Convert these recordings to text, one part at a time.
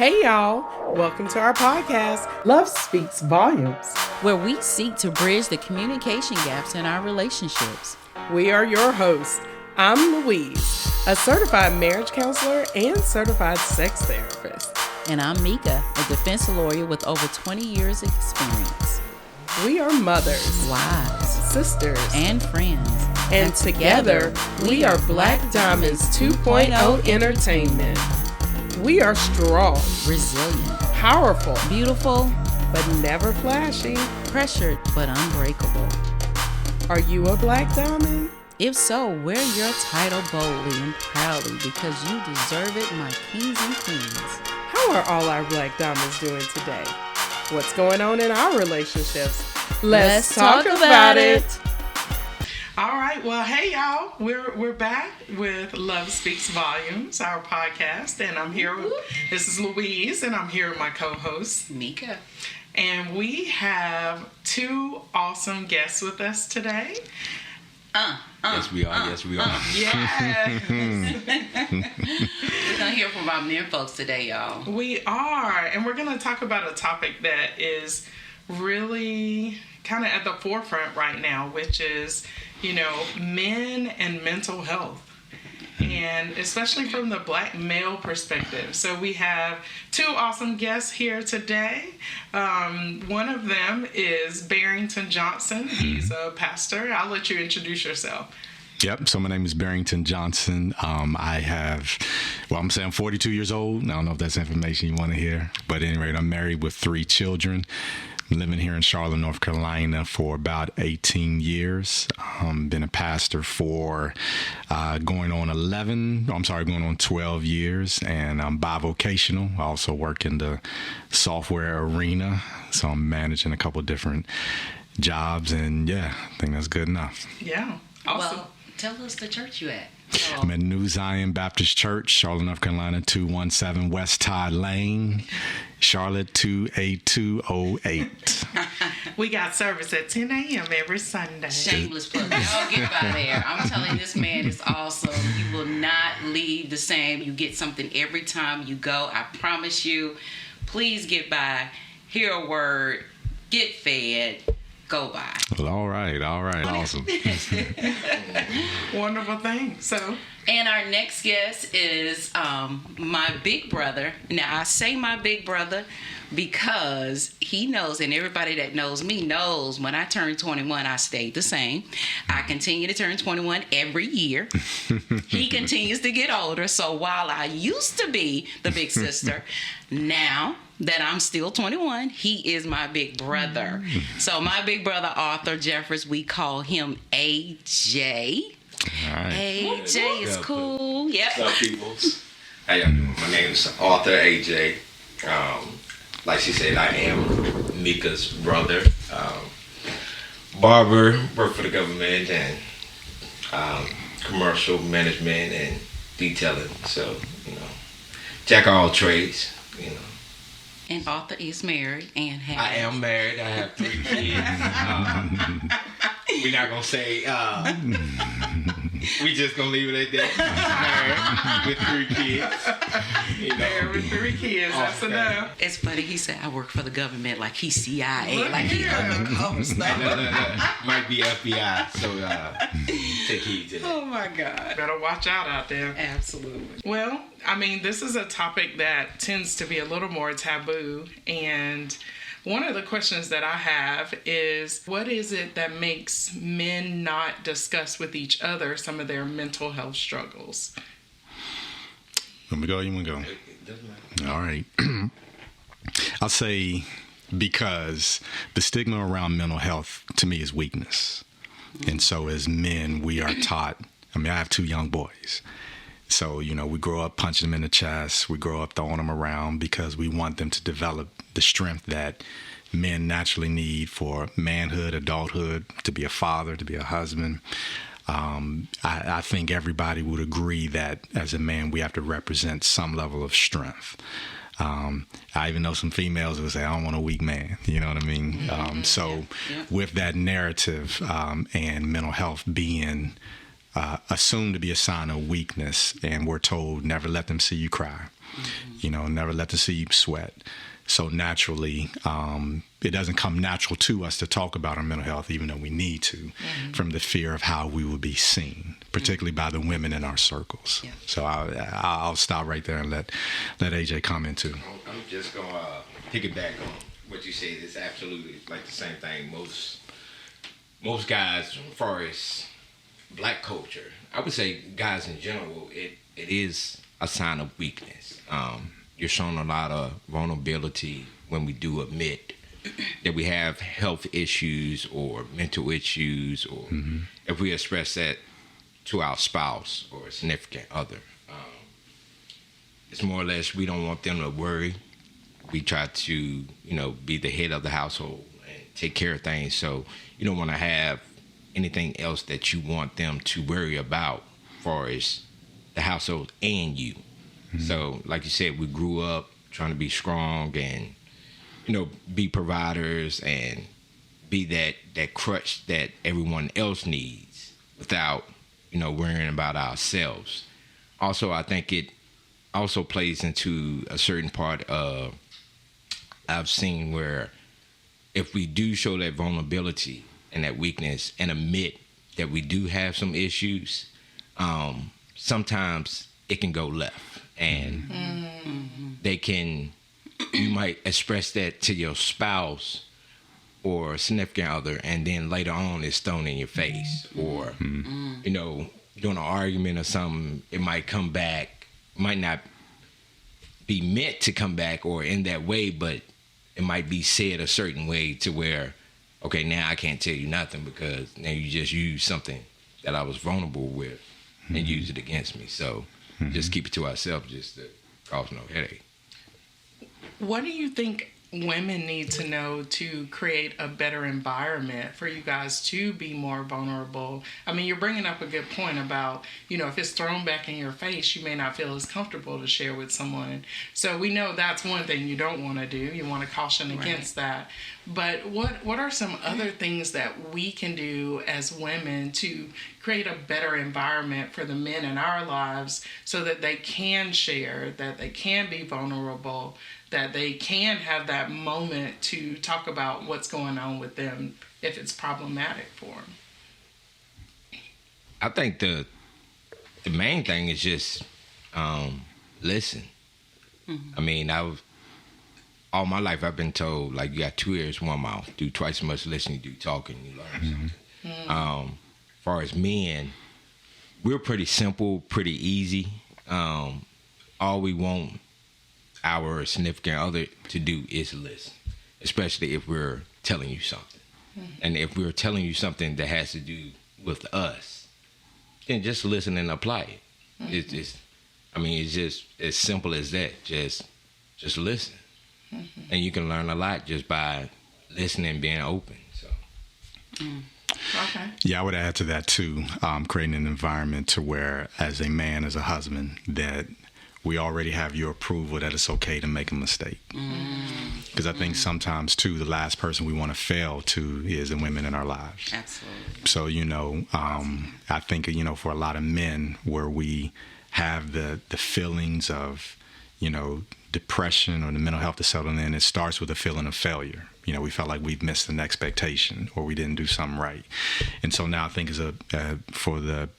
Hey y'all, welcome to our podcast, Love Speaks Volumes, where we seek to bridge the communication gaps in our relationships. We are your hosts. I'm Louise, a certified marriage counselor and certified sex therapist. And I'm Mika, a defense lawyer with over 20 years experience. We are mothers, wives, sisters, and friends. And together, we are Black Diamonds 2.0 Entertainment. We are strong, resilient, powerful, beautiful, but never flashy, pressured, but unbreakable. Are you a Black Diamond? If so, wear your title boldly and proudly because you deserve it, my kings and queens. How are all our Black Diamonds doing today? What's going on in our relationships? Let's talk about it. All right. Well, hey, y'all. We're back with Love Speaks Volumes, our podcast. And I'm here. This is Louise, and I'm here with my co-host, Mika. And we have two awesome guests with us today. Yes, we are. Yes. Yes. We're going to hear from our men folks today, y'all. We are. And we're going to talk about a topic that is really kind of at the forefront right now, which is, men and mental health. And especially from the Black male perspective. So we have two awesome guests here today. One of them is Barrington Johnson. He's a pastor. I'll let you introduce yourself. Yep. So my name is Barrington Johnson. I'm 42 years old. I don't know if that's information you want to hear. But at any rate, I'm married with 3 children. I'm living here in Charlotte, North Carolina for about 18 years. Been a pastor for going on 12 years. And I'm bivocational. I also work in the software arena. So I'm managing a couple of different jobs. And yeah, I think that's good enough. Yeah. Awesome. Well, tell us the church you at. I'm at New Zion Baptist Church, Charlotte, North Carolina, 217 West Todd Lane, Charlotte 28208. We got service at 10 a.m. every Sunday. Shameless plug. Y'all get by there. I'm telling you, this man is awesome. You will not leave the same. You get something every time you go. I promise you. Please get by, hear a word, get fed. Go by. Well, all right, awesome. Wonderful thing. And our next guest is my big brother. Now, I say my big brother because he knows, and everybody that knows me knows, when I turned 21, I stayed the same. I continue to turn 21 every year. He continues to get older. So while I used to be the big sister, now that I'm still 21, he is my big brother. So my big brother, Arthur Jeffers, we call him AJ. All right. AJ is cool. Yep. What's up, peoples? How y'all doing? My name is Arthur AJ. Like she said, I am Mika's brother. Barber, work for the government and commercial management and detailing. So, jack of all trades, And Arthur is married and has... I am married. I have 3 kids. We're not going to say... we just going to leave it at that. Married with 3 kids. Married with 3 kids. That's enough. It's funny. He said, I work for the government like he's CIA. Like he's undercover stuff. No. Might be FBI. So take heed to that. Oh, my God. Better watch out there. Absolutely. Well, this is a topic that tends to be a little more taboo. And one of the questions that I have is, what is it that makes men not discuss with each other some of their mental health struggles? Let me go. You want to go? All right. I'll say because the stigma around mental health to me is weakness. And so as men, we are taught. I have 2 young boys. So, we grow up punching them in the chest. We grow up throwing them around because we want them to develop the strength that men naturally need for manhood, adulthood, to be a father, to be a husband. I think everybody would agree that as a man, we have to represent some level of strength. I even know some females who say, I don't want a weak man. You know what I mean? With that narrative and mental health being assumed to be a sign of weakness, and we're told never let them see you cry. You know, never let the seed sweat. So naturally, it doesn't come natural to us to talk about our mental health, even though we need to, from the fear of how we will be seen, particularly by the women in our circles. Yeah. So I'll stop right there and let AJ comment too. I'm just going to piggyback on what you said. It's absolutely like the same thing. Most guys, as far as black culture, I would say guys in general, it is a sign of weakness. You're showing a lot of vulnerability when we do admit that we have health issues or mental issues, or if we express that to our spouse or a significant other. It's more or less we don't want them to worry. We try to, be the head of the household and take care of things. So you don't want to have anything else that you want them to worry about as far as the household and you. So, like you said, we grew up trying to be strong and, be providers and be that crutch that everyone else needs without, worrying about ourselves. Also, I think it also plays into a certain part of I've seen where if we do show that vulnerability and that weakness and admit that we do have some issues, sometimes it can go left. And you might express that to your spouse or significant other, and then later on it's thrown in your face. Or, during an argument or something, it might come back, might not be meant to come back or in that way, but it might be said a certain way to where, okay, now I can't tell you nothing because now you just used something that I was vulnerable with and use it against me. So just keep it to ourselves just to cause no headache. What do you think women need to know to create a better environment for you guys to be more vulnerable? I mean, you're bringing up a good point about, if it's thrown back in your face, you may not feel as comfortable to share with someone. So we know that's one thing you don't want to do. You want to caution against that. But what are some other things that we can do as women to create a better environment for the men in our lives so that they can share, that they can be vulnerable, that they can have that moment to talk about what's going on with them if it's problematic for them? I think the main thing is just listen. I mean, all my life I've been told, like, you got 2 ears, 1 mouth. Do twice as much listening, do talking, you learn something. As far as men, we're pretty simple, pretty easy. All we want our significant other to do is listen, especially if we're telling you something. And if we're telling you something that has to do with us, then just listen and apply it. It's just as simple as that. Just listen. And you can learn a lot just by listening and being open. So. Okay. Yeah, I would add to that too, creating an environment to where, as a man, as a husband, that we already have your approval that it's okay to make a mistake. Because I think sometimes too, the last person we want to fail to is the women in our lives. Absolutely. So, I think, for a lot of men where we have the feelings of, depression or the mental health to settle in, it starts with a feeling of failure. We felt like we've missed an expectation or we didn't do something right. And so now I think for the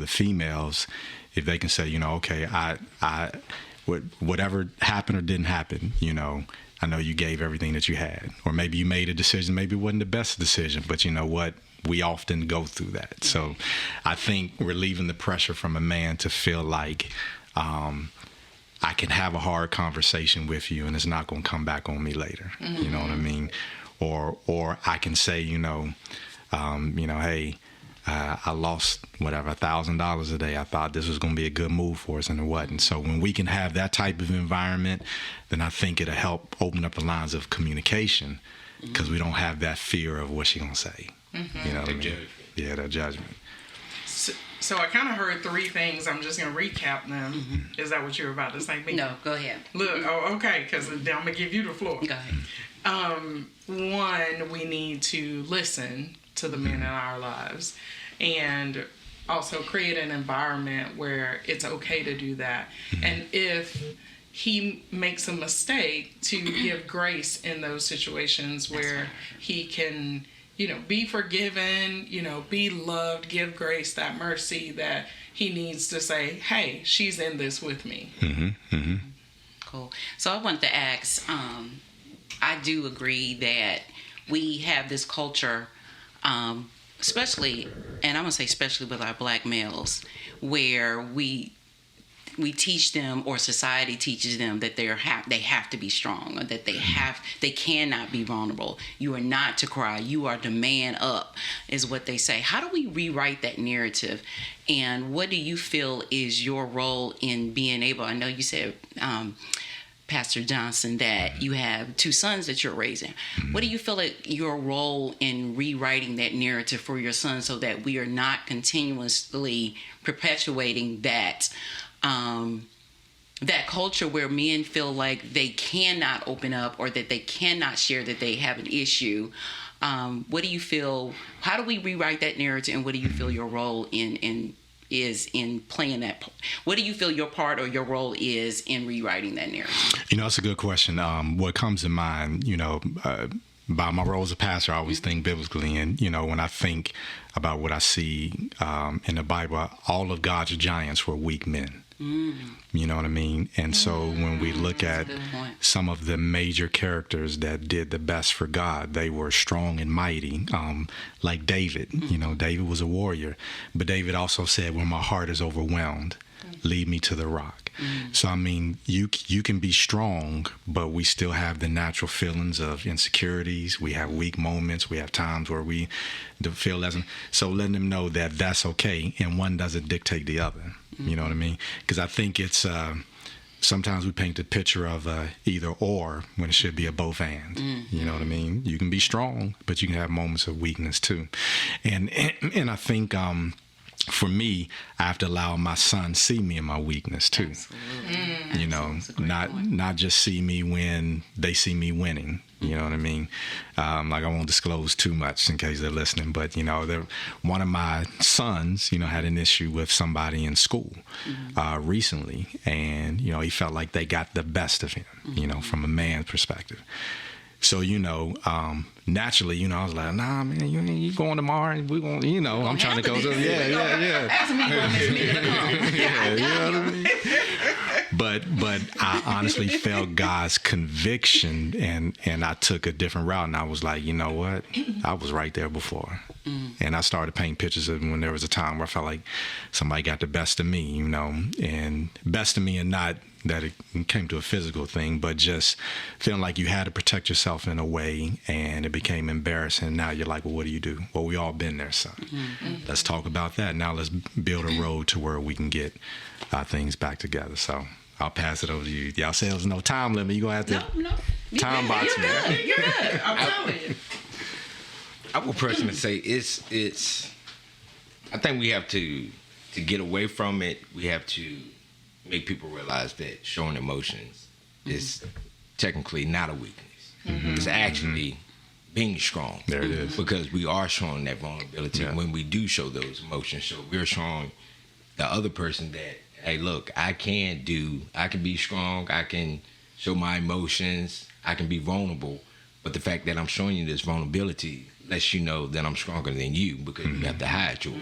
females, if they can say, okay, whatever happened or didn't happen, I know you gave everything that you had, or maybe you made a decision, maybe it wasn't the best decision, but you know what? We often go through that. So I think relieving the pressure from a man to feel like, I can have a hard conversation with you and it's not going to come back on me later. You know what I mean? Or I can say, hey, I lost whatever $1,000 a day. I thought this was going to be a good move for us, and it wasn't. So when we can have that type of environment, then I think it'll help open up the lines of communication because we don't have that fear of what she's going to say. You know what I mean? Yeah, that judgment. So I kind of heard 3 things. I'm just going to recap them. Is that what you were about to say? No, go ahead. Look, okay, because I'm going to give you the floor. Go ahead. One, we need to listen to the men in our lives and also create an environment where it's okay to do that. And if he makes a mistake, to give grace in those situations where he can, be forgiven, be loved, give grace, that mercy that he needs to say, hey, she's in this with me. Cool. So I want to ask, I do agree that we have this culture, especially, and I'm going to say especially with our black males, where we teach them, or society teaches them, that they have to be strong, or that they cannot be vulnerable. You are not to cry. You are to man up, is what they say. How do we rewrite that narrative? And what do you feel is your role in being able? I know you said, Pastor Johnson, that you have 2 sons that you're raising. What do you feel like your role in rewriting that narrative for your sons, so that we are not continuously perpetuating that that culture where men feel like they cannot open up, or that they cannot share that they have an issue? What do you feel? How do we rewrite that narrative, and what do you feel your role is in playing that? What do you feel your part or your role is in rewriting that narrative? That's a good question. What comes to mind, by my role as a pastor, I always think biblically. And, when I think about what I see in the Bible, all of God's giants were weak men. You know what I mean? And so when we look at some of the major characters that did the best for God, they were strong and mighty, like David. David was a warrior. But David also said, when my heart is overwhelmed, lead me to the rock. So, I mean, you can be strong, but we still have the natural feelings of insecurities. We have weak moments. We have times where we feel less. So letting them know that that's okay, and one doesn't dictate the other. You know what I mean? Because I think it's sometimes we paint the picture of either or when it should be a both and. You know what I mean? You can be strong, but you can have moments of weakness too. And I think for me, I have to allow my son see me in my weakness too. Not just see me when they see me winning. You know what I mean? Like, I won't disclose too much in case they're listening, but one of my sons, had an issue with somebody in school recently, and he felt like they got the best of him, from a man's perspective. So, naturally, I was like, nah, man, you going tomorrow? And we going, I'm trying to go to, yeah. Ask me when Miss Miller comes. You know what I mean? But I honestly felt God's conviction, and I took a different route, and I was like, you know what? I was right there before. And I started painting pictures of when there was a time where I felt like somebody got the best of me, and best of me, and not that it came to a physical thing, but just feeling like you had to protect yourself in a way, and it became embarrassing. Now you're like, well, what do you do? Well, we all been there, son. Let's talk about that. Now let's build a road to where we can get things back together. So I'll pass it over to you. Y'all say there's no time limit. You're going to have to time box me. You're good. I'm telling you. I would personally say it's. I think we have to get away from it. We have to make people realize that showing emotions is technically not a weakness. It's actually being strong. There it is. Because we are showing that vulnerability when we do show those emotions. So we're showing the other person that, hey, look, I can be strong. I can show my emotions. I can be vulnerable. But the fact that I'm showing you this vulnerability lets you know that I'm stronger than you, because you have to hide yours.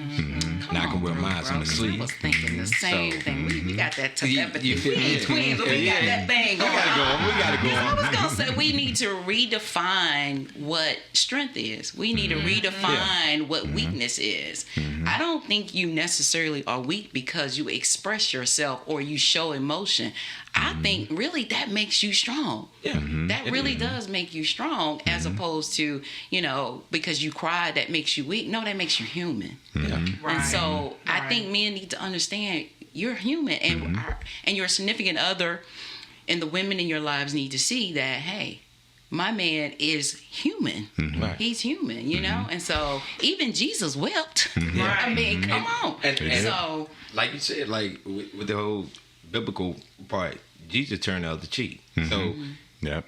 Now I can wear mine on the sleeve. I was thinking the same thing. We got that telepathy. You feel We me? ain't twins, but we got that thing going on. We gotta go on. I was going to say, we need to redefine what strength is. We need to redefine what weakness is. I don't think you necessarily are weak because you express yourself or you show emotion. I think really that makes you strong. Yeah. That really does make you strong, as opposed to, because you cry, that makes you weak. No, that makes you human. Right. And so I think men need to understand you're human, and and your significant other and the women in your lives need to see that, hey, my man is human. Right. He's human, And so even Jesus wept. Right. I mean, come on. And so, like you said, like with the whole biblical part, Jesus turned the other cheek. So Yep.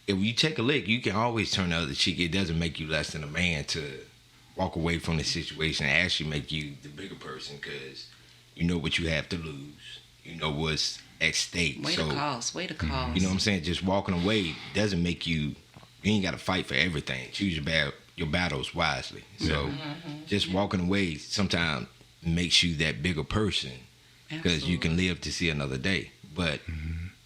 if you take a lick, you can always turn the other cheek. It doesn't make you less than a man to walk away from the situation and actually make you the bigger person, because you know what you have to lose. You know what's at stake. Way to cause. You know what I'm saying? Just walking away doesn't make you ain't got to fight for everything. Choose your battles wisely. So just walking away sometimes makes you that bigger person because you can live to see another day. But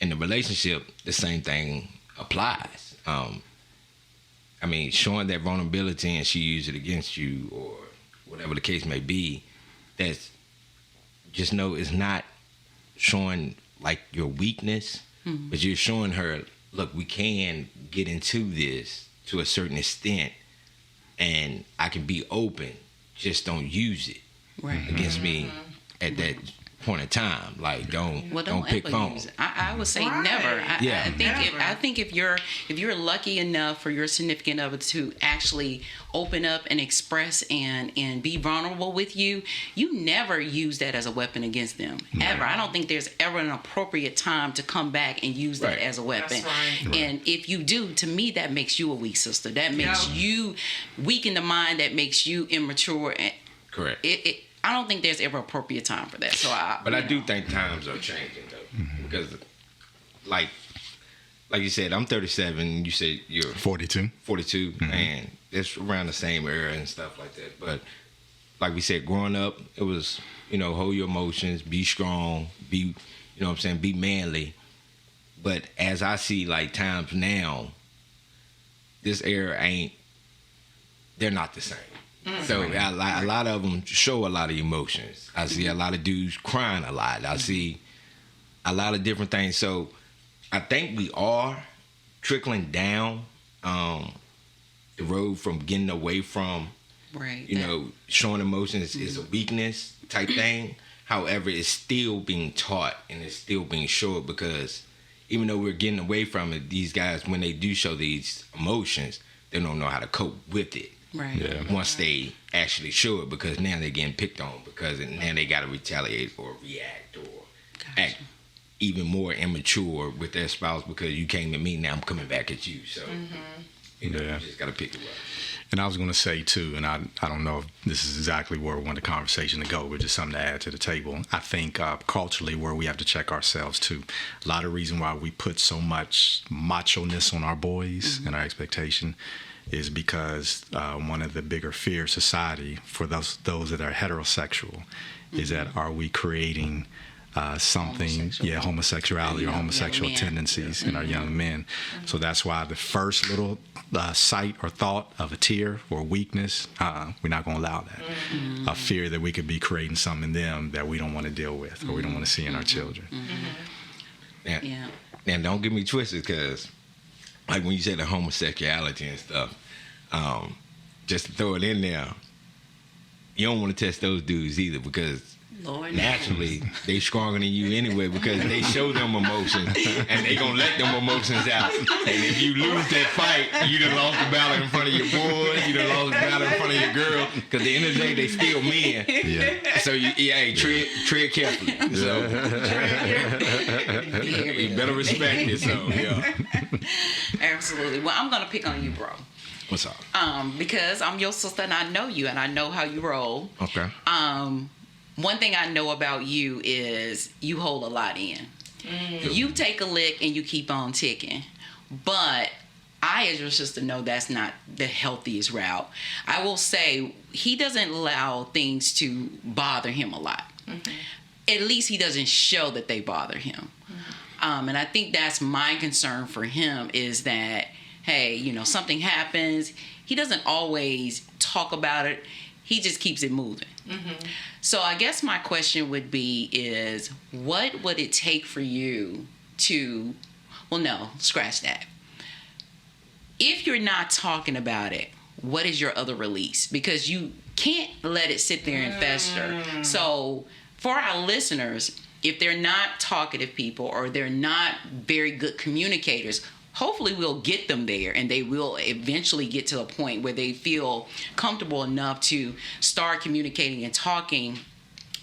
in the relationship, the same thing applies. I mean, showing that vulnerability and she used it against you or whatever the case may be, that's just know it's not showing like your weakness, but you're showing her, look, we can get into this to a certain extent and I can be open, just don't use it against me at that point in time. Like don't pick phones. I would say never. I think if you're lucky enough for your significant other to actually open up and express and be vulnerable with you, you never use that as a weapon against them. Ever. I don't think there's ever an appropriate time to come back and use that as a weapon. That's right. And if you do, to me that makes you a weak sister. That makes you weak in the mind, that makes you immature. And correct. I don't think there's ever appropriate time for that. So I do think times are changing though, because like you said, I'm 37. You said you're 42. 42, and it's around the same era and stuff like that. But like we said, growing up, it was hold your emotions, be strong, be be manly. But as I see like times now, this era they're not the same. So a lot of them show a lot of emotions. I see a lot of dudes crying a lot. I see a lot of different things. So I think we are trickling down the road from getting away from, showing emotions is a weakness type thing. However, it's still being taught and it's still being showed because even though we're getting away from it, these guys, when they do show these emotions, they don't know how to cope with it. Right. Yeah. Once they actually show it, because now they're getting picked on because now they got to retaliate or react or act even more immature with their spouse because you came at me, now I'm coming back at you. So, you just got to pick it up. And I was going to say, too, and I don't know if this is exactly where we want the conversation to go, but just something to add to the table. I think culturally where we have to check ourselves, too. A lot of reason why we put so much macho-ness on our boys and our expectation is because one of the bigger fears society for those that are heterosexual is that are we creating something, homosexuality or homosexual tendencies in our young men. So that's why the first little sight or thought of a tear or weakness, we're not going to allow that. A fear that we could be creating something in them that we don't want to deal with or we don't want to see in our children. Now, don't get me twisted, because like when you say the homosexuality and stuff, just to throw it in there, you don't want to test those dudes either, because naturally they stronger than you anyway, because they show them emotions and they gonna let them emotions out. And if you lose that fight, you done lost the battle in front of your boys, you done lost the battle in front of your girl, because at the end of the day they still men. So tread carefully. So you better respect it. So absolutely. Well, I'm gonna pick on you, bro. What's up? Because I'm your sister and I know you and I know how you roll. Okay. One thing I know about you is you hold a lot in. You take a lick and you keep on ticking. But I, as your sister, know that's not the healthiest route. I will say he doesn't allow things to bother him a lot. At least he doesn't show that they bother him. And I think that's my concern for him is that, hey, something happens. He doesn't always talk about it. He just keeps it moving. So I guess my question would be is, what would it take for you to, well, no, scratch that. If you're not talking about it, what is your other release? Because you can't let it sit there and fester. So for our listeners, if they're not talkative people or they're not very good communicators, hopefully we'll get them there and they will eventually get to a point where they feel comfortable enough to start communicating and talking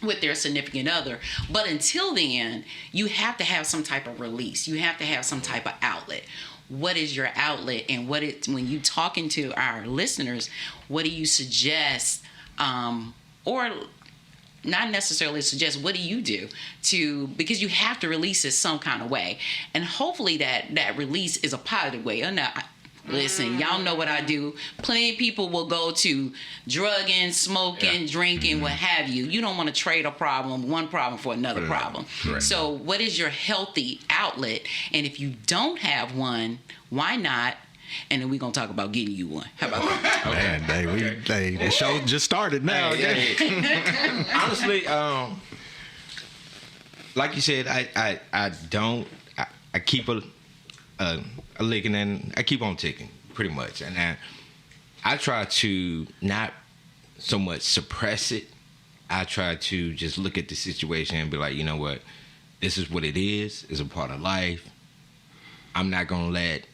with their significant other. But until then, you have to have some type of release. You have to have some type of outlet. What is your outlet? And when you talking to our listeners, what do you suggest? Or not necessarily suggest, what do you do to, because you have to release it some kind of way, and hopefully that release is a positive way. Or not. Listen, y'all know what I do. Plenty of people will go to drugging, smoking, drinking, what have you. You don't want to trade one problem for another problem. Right. So what is your healthy outlet? And if you don't have one, why not? And then we're going to talk about getting you one. How about that? Man, the show just started now. Honestly, like you said, I keep a licking and I keep on ticking, pretty much. And I try to not so much suppress it. I try to just look at the situation and be like, you know what? This is what it is. It's a part of life. I'm not going to let...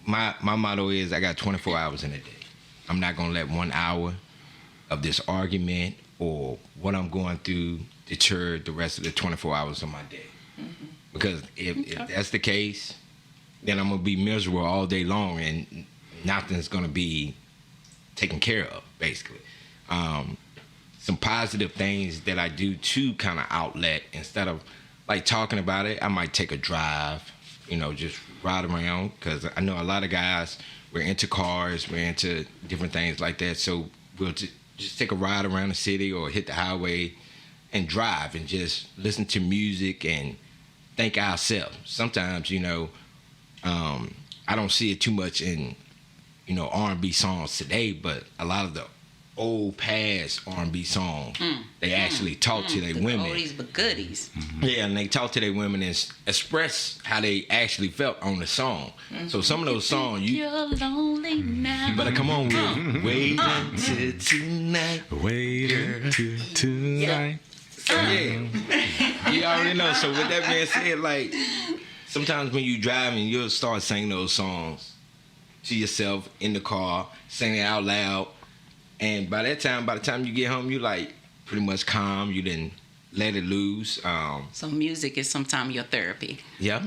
My motto is I got 24 hours in a day. I'm not going to let 1 hour of this argument or what I'm going through deter the rest of the 24 hours of my day. Mm-hmm. Because if that's the case, then I'm going to be miserable all day long and nothing's going to be taken care of, basically. Some positive things that I do to kind of outlet, instead of like talking about it, I might take a drive, just ride around, because I know a lot of guys, we're into cars, we're into different things like that. So we'll just take a ride around the city or hit the highway and drive and just listen to music and think ourselves. Sometimes, I don't see it too much in, R&B songs today, but a lot of the old past R&B songs, they actually talk to their women. Oldies but goodies. Mm-hmm. Yeah, and they talk to their women and express how they actually felt on the song. So some of those songs, You're lonely now. you better come on with Wait Until Tonight. Wait until tonight. So yeah, you already know. So with that being said, like, sometimes when you driving, you'll start singing those songs to yourself in the car, singing it out loud. And by the time you get home, you like pretty much calm. You didn't let it loose. So music is sometimes your therapy. Yeah.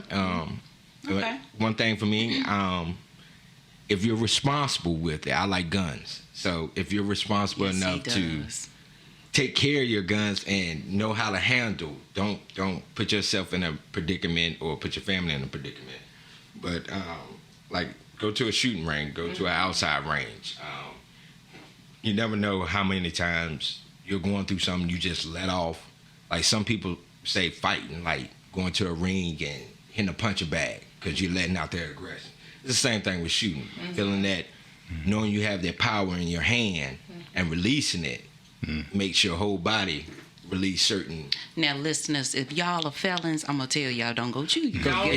Okay. One thing for me, if you're responsible with it, I like guns. So if you're responsible Yes, enough to take care of your guns and know how to handle, don't put yourself in a predicament or put your family in a predicament. But like, go to a shooting range, go to an outside range. You never know how many times you're going through something you just let off. Like some people say fighting, like going to a ring and hitting a puncher bag because you're letting out their aggression. It's the same thing with shooting. Feeling that, knowing you have that power in your hand and releasing it makes your whole body release certain... Now, listeners, if y'all are felons, I'm gonna tell y'all, don't go shoot. Don't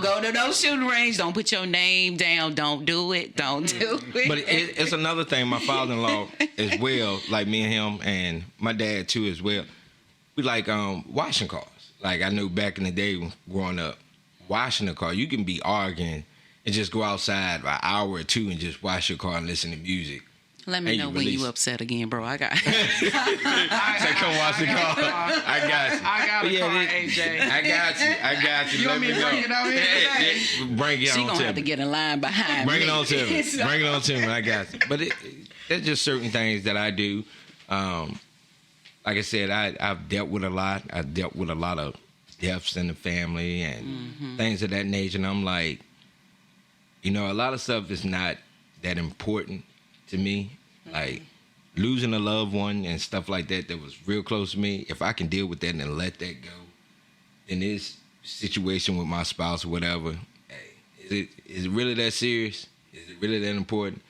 go to no shooting range. Don't put your name down. Don't do it. Don't do it. But it's another thing. My father-in-law as well, like me and him, and my dad too as well. We like washing cars. Like I knew back in the day growing up, washing a car, you can be arguing and just go outside for an hour or two and just wash your car and listen to music. Let me know when you upset again, bro. I got it. Say, come watch the car. I got you. I got a car, AJ. I got you. You want me to bring it out here today? Bring it She on gonna to have to me. get in line behind Bring me. it on to me. Bring it on to me. I got you. But there's just certain things that I do. Like I said, I've dealt with a lot. I've dealt with a lot of deaths in the family and things of that nature. And I'm like, a lot of stuff is not that important to me. Like losing a loved one and stuff like that was real close to me. If I can deal with that and let that go, in this situation with my spouse or whatever, hey, is it really that serious? Is it really that important?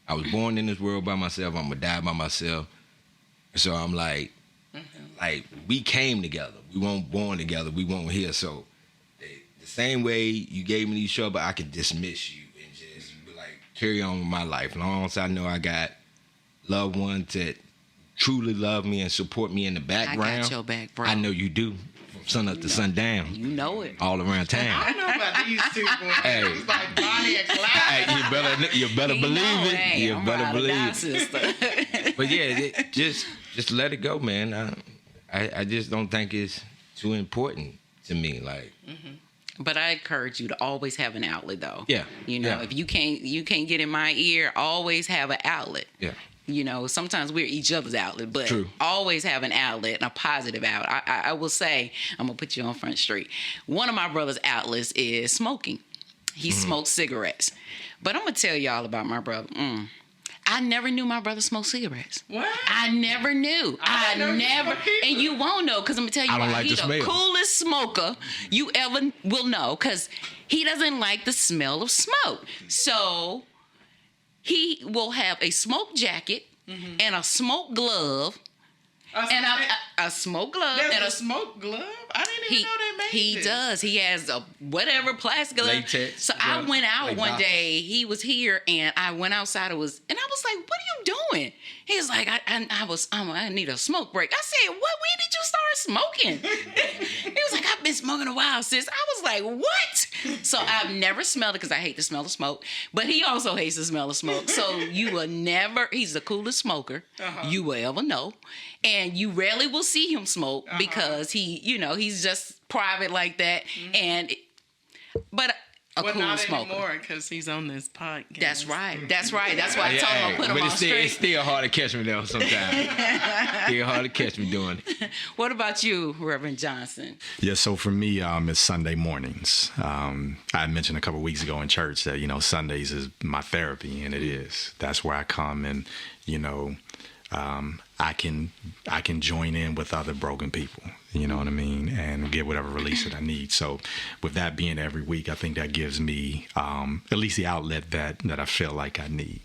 I was born in this world by myself. I'm gonna die by myself. So I'm like, we came together. We weren't born together. We weren't here. So the same way you gave me these trouble, I could dismiss you and just be like, carry on with my life. As long as I know I got loved ones that truly love me and support me in the background. I got your back, bro. I know you do. From sun up to sundown. You know it. All around I town. know about these two boys. Hey. It's like Bonnie and Clyde. Hey, you better believe it. Hey, You I'm better ride or die, believe it. sister. But yeah, just let it go, man. I just don't think it's too important to me. Like, But I encourage you to always have an outlet, though. Yeah. You know, Yeah. if you can't get in my ear, always have an outlet. yeah. You know, sometimes we're each other's outlet, but True. always have an outlet and a positive outlet. I will say, I'm going to put you on Front Street. One of my brother's outlets is smoking. He smokes cigarettes. But I'm going to tell y'all about my brother. I never knew my brother smoked cigarettes. What? I never knew. I didn't know you never. smoked either. And you won't know because I'm going to tell you I don't why. like He's the the smell. coolest smoker you ever will know because he doesn't like the smell of smoke. So he will have a smoke jacket and a smoke glove. And a smoke glove There's and a smoke glove? I didn't even know they made he this. does. He has a whatever plastic glove. Latex So I glove, went out like one boxes. day. He was here, and I went outside. And I was like, "What are you doing?" He was like, "I need a smoke break." I said, "What? When did you start smoking?" He was like, "I've been smoking a while, sis." I was like, "What?" So I've never smelled it because I hate the smell of smoke. But he also hates the smell of smoke. So you will never. He's the coolest smoker you will ever know, and you rarely will see him smoke because he's just private like that. But a Well, cool not smoker. anymore because he's on this podcast. That's right. That's right. That's why I told him to put him but on it's still, straight. it's still hard to catch me though sometimes. Still hard to catch me doing it. What about you, Reverend Johnson? Yeah, so for me, it's Sunday mornings. I mentioned a couple weeks ago in church that, Sundays is my therapy, and it is. That's where I come and, I can join in with other broken people, you know what I mean, and get whatever release that I need. So with that being every week, I think that gives me at least the outlet that I feel like I need.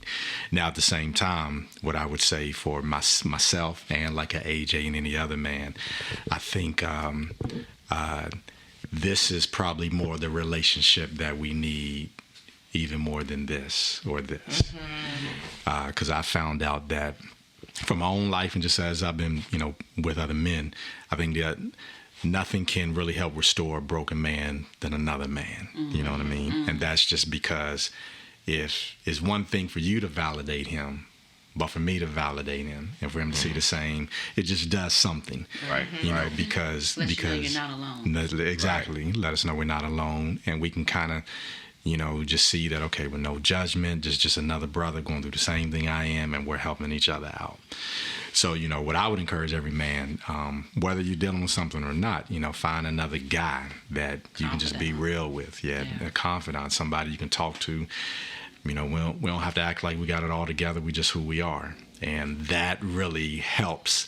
Now, at the same time, what I would say for myself and like a AJ and any other man, I think this is probably more the relationship that we need even more than this or this. Because I found out that from my own life and just as I've been, with other men, I think that nothing can really help restore a broken man than another man. You know what I mean? And that's just because if it's one thing for you to validate him, but for me to validate him and for him to see the same, it just does something. Right. Because Let you know you're not alone. Exactly. Right. Let us know we're not alone, and we can kind of just see that, okay, with no judgment, just another brother going through the same thing I am, and we're helping each other out. So, what I would encourage every man, whether you're dealing with something or not, find another guy that you can just be real with. Yeah. A confidant, somebody you can talk to. We don't have to act like we got it all together. We just who we are. And that really helps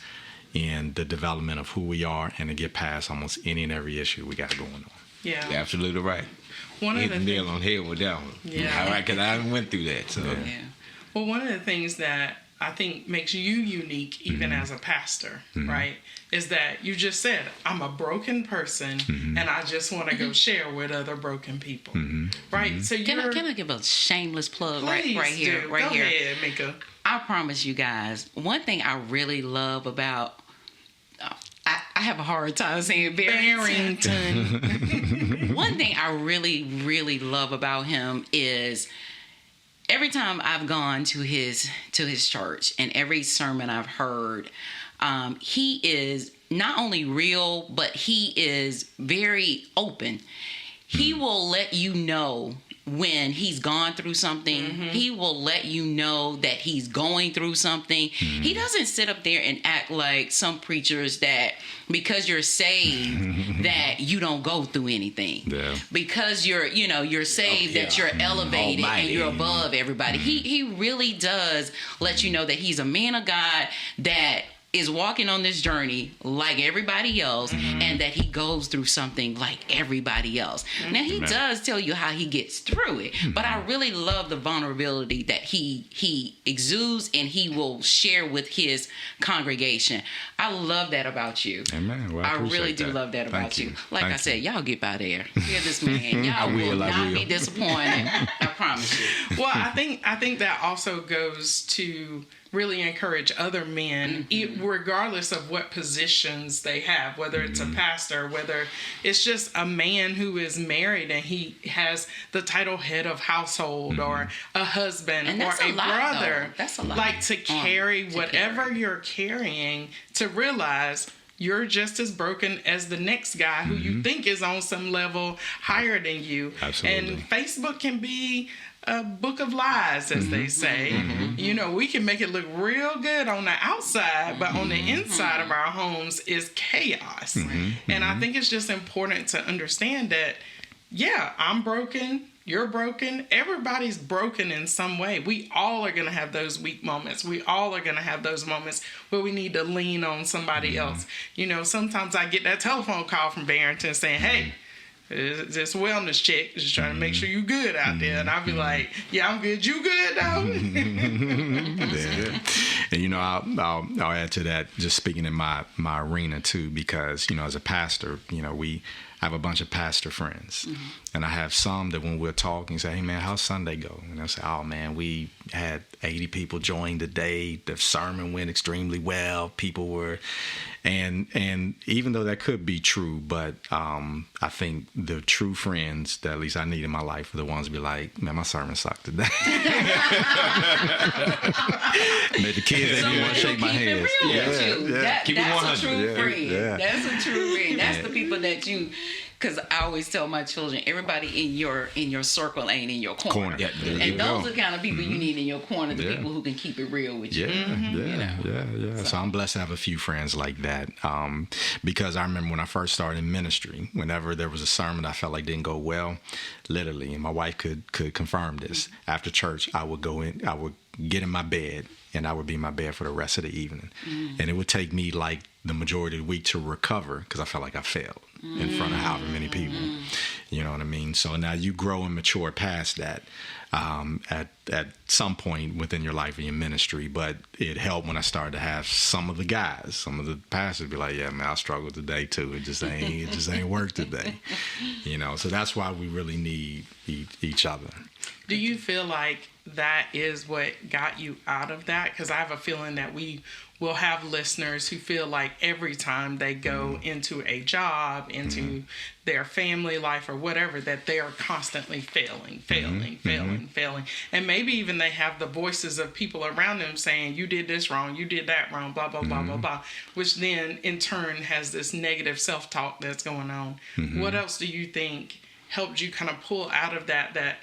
in the development of who we are and to get past almost any and every issue we got going on. Yeah. You're absolutely right. One of Hit the the nail things, on the head with that one. Yeah. All right, because I went through that. So. Yeah. well, one of the things that I think makes you unique, even as a pastor, right, is that you just said, I'm a broken person, and I just want to go share with other broken people, right? So Can I give a shameless plug right please here, do. right Go here? ahead, Mika. I promise you guys, one thing I really love about, I have a hard time saying Barrington. One thing I really, really love about him is every time I've gone to his church and every sermon I've heard, he is not only real, but he is very open. He will let you know when he's gone through something. He will let you know that he's going through something. He doesn't sit up there and act like some preachers that because you're saved that you don't go through anything. Yeah. Because you're saved that you're elevated and you're above everybody. He really does let you know that he's a man of God that is walking on this journey like everybody else, and that he goes through something like everybody else. Now, he does tell you how he gets through it, but I really love the vulnerability that he exudes and he will share with his congregation. I love that about you. Amen. Well, I appreciate really do that. love that about Thank you. you. Like Thank I said, you. y'all get by there. Hear this man. Y'all will not be disappointed. I promise you. Well, I think that also goes to really encourage other men, regardless of what positions they have, whether it's a pastor, whether it's just a man who is married and he has the title head of household or a husband And or that's a a lot, brother. though. That's a lot. Like to carry whatever you're carrying, to realize you're just as broken as the next guy who you think is on some level higher than you. Absolutely. And Facebook can be a book of lies, as they say. You know, we can make it look real good on the outside, but on the inside of our homes is chaos. And I think it's just important to understand that, yeah, I'm broken. You're broken. Everybody's broken in some way. We all are going to have those weak moments. We all are going to have those moments where we need to lean on somebody else. You know, sometimes I get that telephone call from Barrington saying, hey, this wellness check, just trying to make sure you good out there. And I'll be like, yeah, I'm good. You good, though? Yeah. And, you know, I'll add to that, just speaking in my arena, too, because, you know, as a pastor, you know, I have a bunch of pastor friends. And I have some that when we're talking say, hey, man, how's Sunday go? And they'll say, oh, man, we had 80 people join today. The sermon went extremely well. People were... And even though that could be true, but I think the true friends that at least I need in my life are the ones who be like, man, my sermon sucked today. Made the kids didn't even want to shake my hand. That's Keep it a 100. true friend. Yeah. That's a true friend. That's the people that you... Because I always tell my children, everybody in your circle ain't in your corner. Yeah, and those are the kind of people you need in your corner, the people who can keep it real with you. Yeah. So I'm blessed to have a few friends like that. Because I remember when I first started in ministry, whenever there was a sermon I felt like didn't go well, literally, and my wife could confirm this, after church, I would get in my bed, and I would be in my bed for the rest of the evening. And it would take me like the majority of the week to recover because I felt like I failed in front of however many people. You know what I mean? So now you grow and mature past that at some point within your life and your ministry. But it helped when I started to have some of the pastors be like, yeah, man, I struggled today too. It just ain't work today. You know, so that's why we really need each other. Do you feel like that is what got you out of that? Because I have a feeling that we will have listeners who feel like every time they go into a job, into their family life or whatever, that they are constantly failing. And maybe even they have the voices of people around them saying, you did this wrong, you did that wrong, blah, blah, blah, blah, blah, which then in turn has this negative self-talk that's going on. What else do you think helped you kind of pull out of that,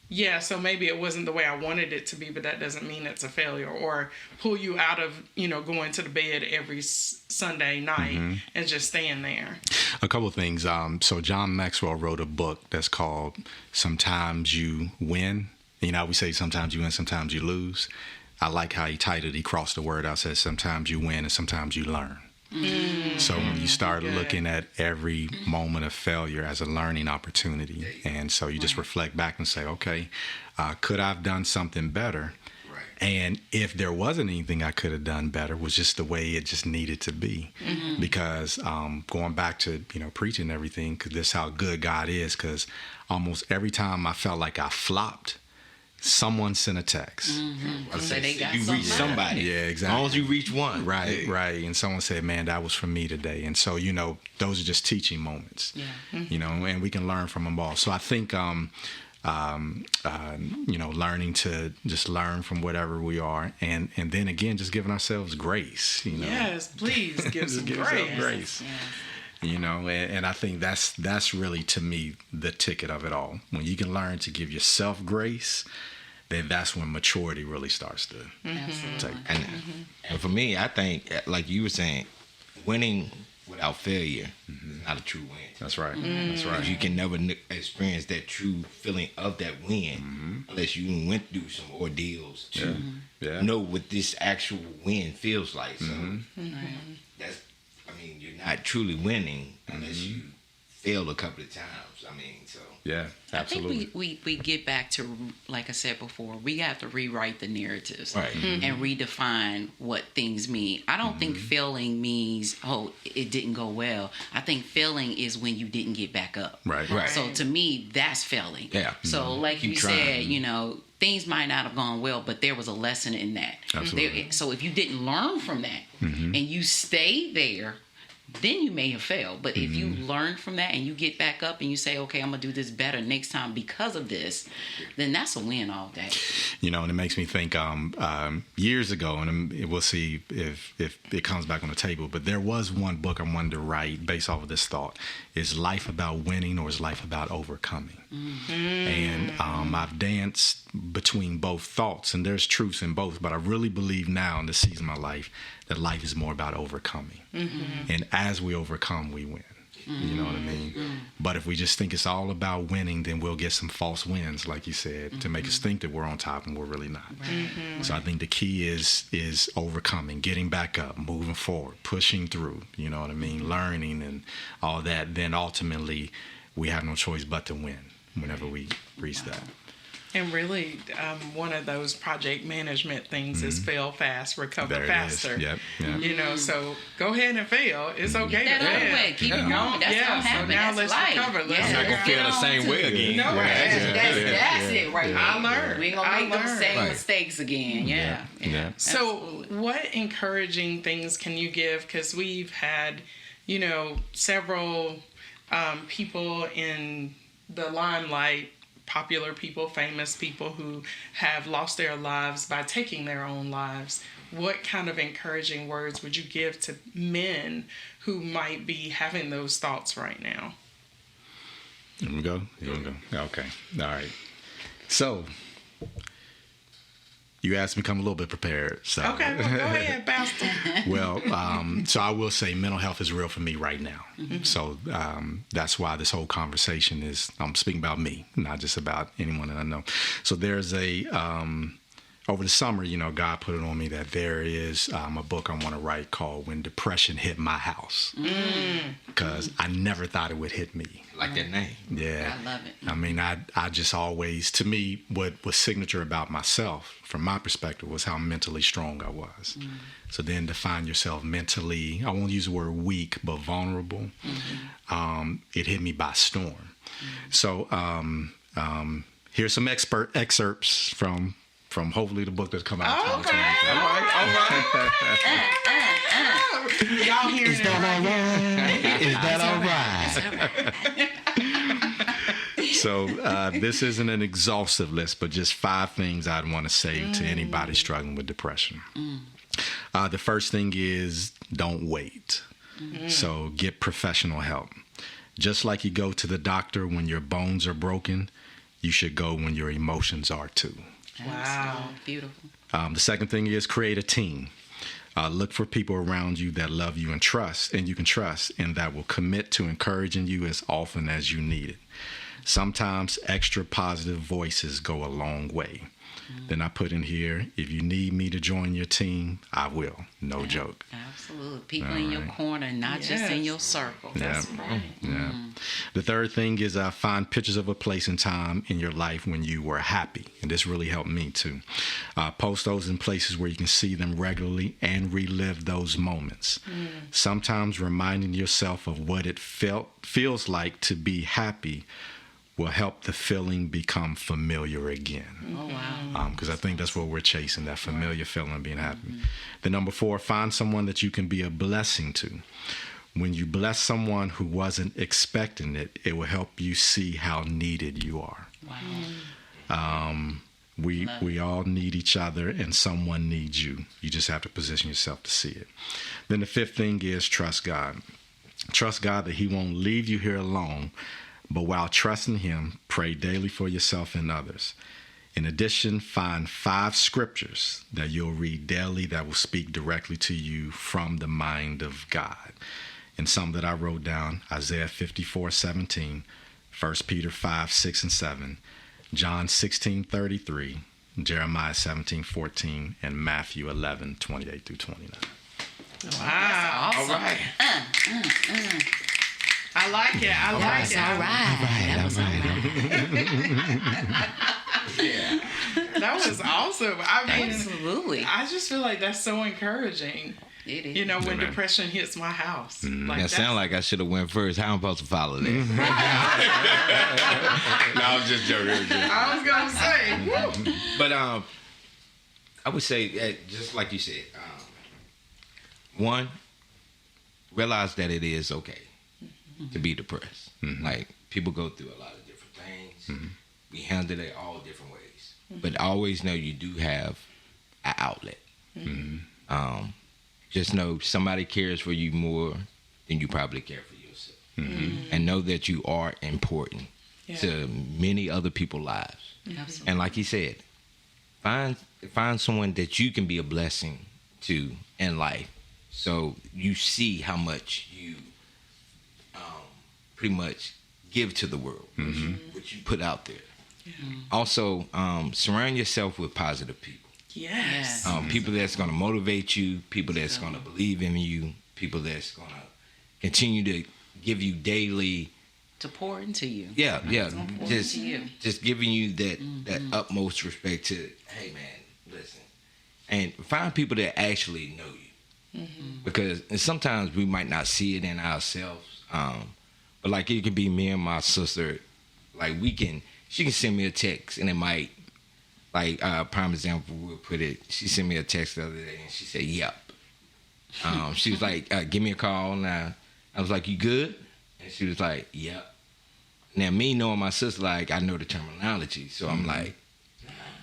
yeah, so maybe it wasn't the way I wanted it to be, but that doesn't mean it's a failure, or pull you out of, you know, going to the bed every Sunday night and just staying there? A couple of things. So John Maxwell wrote a book that's called Sometimes You Win. You know, we say sometimes you win, sometimes you lose. I like how he titled, he crossed the word out, says sometimes you win and sometimes you learn. So when you start looking at every moment of failure as a learning opportunity, and so you just reflect back and say, okay, could I have done something better? And if there wasn't anything I could have done better, was just the way it just needed to be. Because going back to, you know, preaching and everything, because this is how good God is, because almost every time I felt like I flopped, someone sent a text. So they got you reach somebody. Yeah, exactly. As long as you reach one. Right. And someone said, man, that was for me today. And so, you know, those are just teaching moments. You know, and we can learn from them all. So I think, you know, learning to just learn from whatever we are. And then again, just giving ourselves grace, you know. Yes, please give some grace. You know, and I think that's really, to me, the ticket of it all. When you can learn to give yourself grace, then that's when maturity really starts to take. And for me, I think, like you were saying, winning without failure is not a true win. That's right. That's right. You can never experience that true feeling of that win unless you went through some ordeals to know what this actual win feels like. So that's, I mean, you're not truly winning unless you failed a couple of times. I mean, so. Yeah, absolutely. I think we get back to, like I said before, we have to rewrite the narratives and redefine what things mean. I don't think failing means, oh, it didn't go well. I think failing is when you didn't get back up. Right. So to me, that's failing. Yeah. So like you said, you know, things might not have gone well, but there was a lesson in that. Absolutely. So if you didn't learn from that and you stayed there, then you may have failed. But if you learn from that and you get back up and you say, okay, I'm going to do this better next time because of this, then that's a win all day. You know, and it makes me think years ago, and we'll see if it comes back on the table, but there was one book I wanted to write based off of this thought. Is life about winning or is life about overcoming? And I've danced between both thoughts, and there's truths in both, but I really believe now in this season of my life that life is more about overcoming. And as we overcome, we win. You know what I mean? But if we just think it's all about winning, then we'll get some false wins, like you said, to make us think that we're on top and we're really not. So I think the key is overcoming, getting back up, moving forward, pushing through, you know what I mean, learning and all that. Then ultimately, we have no choice but to win whenever we reach that. And really, one of those project management things is fail fast, recover There it faster. is. Yep. You know, so go ahead and fail. It's okay That to other fail. way, keep it going. That's gonna happen. So now That's let's life. recover. Let's I'm not gonna feel the same way again. No, That's it right there. I learned. We ain't gonna make those same Right. mistakes again. Yeah. So, Absolutely. what encouraging things can you give? Because we've had, you know, several people in the limelight, popular people, famous people who have lost their lives by taking their own lives. What kind of encouraging words would you give to men who might be having those thoughts right now? Here we go. Okay. All right. So, you asked me to come a little bit prepared. So. Okay, well, go ahead, Pastor. Well, so I will say mental health is real for me right now. So that's why this whole conversation is, I'm speaking about me, not just about anyone that I know. So there's over the summer, you know, God put it on me that there is a book I want to write called When Depression Hit My House. Because I never thought it would hit me. Like that name. Yeah. I love it. I mean, I just always, to me, what was signature about myself, from my perspective, was how mentally strong I was. So then to find yourself mentally, I won't use the word weak, but vulnerable, it hit me by storm. So here's some excerpts from hopefully the book that's come out. All right. Y'all hearing it right? Is that all right? So this isn't an exhaustive list, but just 5 things I'd want to say to anybody struggling with depression. The first thing is don't wait. So get professional help. Just like you go to the doctor when your bones are broken, you should go when your emotions are too. Wow. Beautiful. The second thing is create a team. Look for people around you that love you and you can trust, and that will commit to encouraging you as often as you need it. Sometimes extra positive voices go a long way. Then I put in here, if you need me to join your team, I will. No joke. Absolutely. People in your corner, not just in your circle. That's right. Yeah. The third thing is find pictures of a place and time in your life when you were happy. And this really helped me too. Post those in places where you can see them regularly and relive those moments. Sometimes reminding yourself of what it feels like to be happy will help the feeling become familiar again. Oh, wow. Because I think that's what we're chasing, that familiar feeling of being happy. Then number 4, find someone that you can be a blessing to. When you bless someone who wasn't expecting it, it will help you see how needed you are. Wow. We all need each other, and someone needs you. You just have to position yourself to see it. Then the 5th thing is trust God. Trust God that He won't leave you here alone, but while trusting Him, pray daily for yourself and others. In addition, find 5 scriptures that you'll read daily that will speak directly to you from the mind of God. And some that I wrote down: Isaiah 54:17, 1 Peter 5:6 and 7, John 16:33, Jeremiah 17:14, and Matthew 11:28 through 29. Wow. Awesome. All right. I like it. I like it. All right. That was all right. That was awesome. I mean, Absolutely. I just feel like that's so encouraging. It is. You know, when Amen. depression hits my house. Like That that's- sound like I should have went first. How am I supposed to follow that? No, I'm just joking. I was gonna say. Woo. But I would say that just like you said, one, realize that it is okay to be depressed. Like, people go through a lot of different things. We handle it all different ways. But always know you do have an outlet. Just know somebody cares for you more than you probably care for yourself. And know that you are important to many other people's lives. Absolutely. And like he said, find someone that you can be a blessing to in life, so you see how much you pretty much give to the world, what you put out there. Also, surround yourself with positive people. Yes. People that's going to motivate you, people that's going to believe in you, people that's going to continue to give you daily. To pour into you. Yeah. Into you. Just giving you that utmost respect to, hey man, listen. And find people that actually know you. Because and sometimes we might not see it in ourselves. But like, it could be me and my sister. Like, she can send me a text, and it might, like, prime example, we'll put it, she sent me a text the other day, and she said, yep. She was like, give me a call now. I was like, you good? And she was like, yep. Now, me knowing my sister, like, I know the terminology, so I'm like,